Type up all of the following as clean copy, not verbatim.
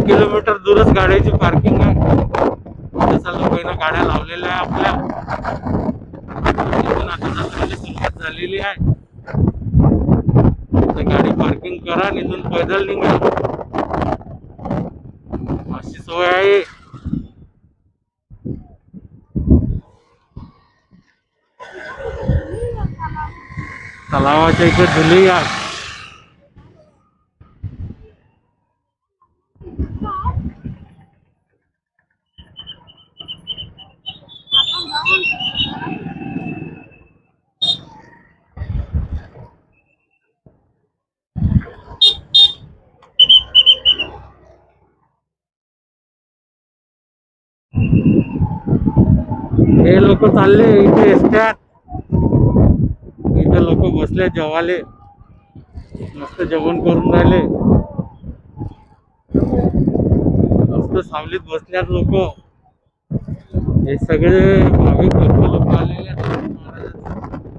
Kilometre दूरच गाड्याची parking आहे. तसं लोकांना गाड्या लावलेल्या आहे आपल्या. तिथून आता जत्रेला सुरुवात झालेली आहे. तर गाडी पार्किंग करा, इथून पैदल निघा, अशी सोय आहे. तलावाच्या इकडे धुली आहे. हे लोक चालले इथे एसट्यात. इथे लोक बसले जेवाले, मस्त जेवण करून राहिले. मस्त सावलीत बसल्यात लोक. हे सगळे भाविक लोक आलेले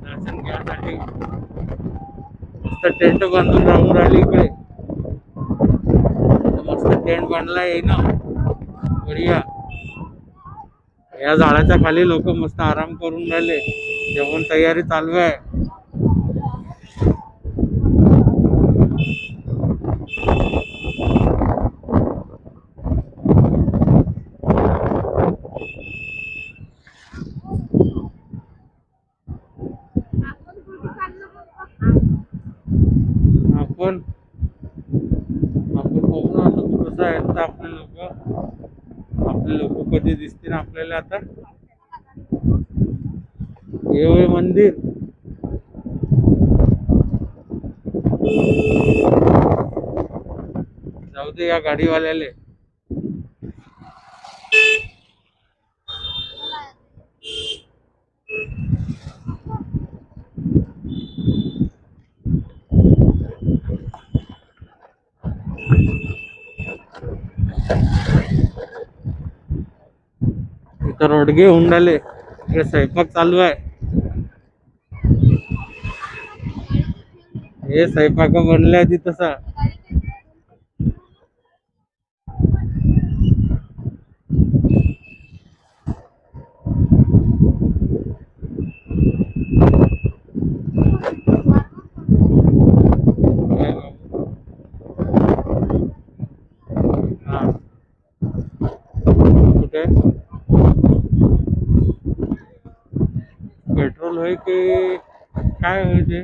दर्शन घ्यासाठी. मस्त टेंट बांधून राहून राहिले इकडे. मस्त टेंट बांधला आहे ना, बढिया. या झाडाच्या खाली लोक मस्त आराम करून राहिले. जेवण तयारी चालू आहे. आपण बघू आता कसं आहे. तर आपले लोक कधी दिसतील आपल्याला. आता हे मंदिर, जाऊ दे या गाडीवाल्याले. इथं रोडगे होऊन राहिले. इकडे स्वयंपाक चालू आहे. हे स्वयंपाक बनले आधी तसा. कुठे पेट्रोल होय की काय होय ते.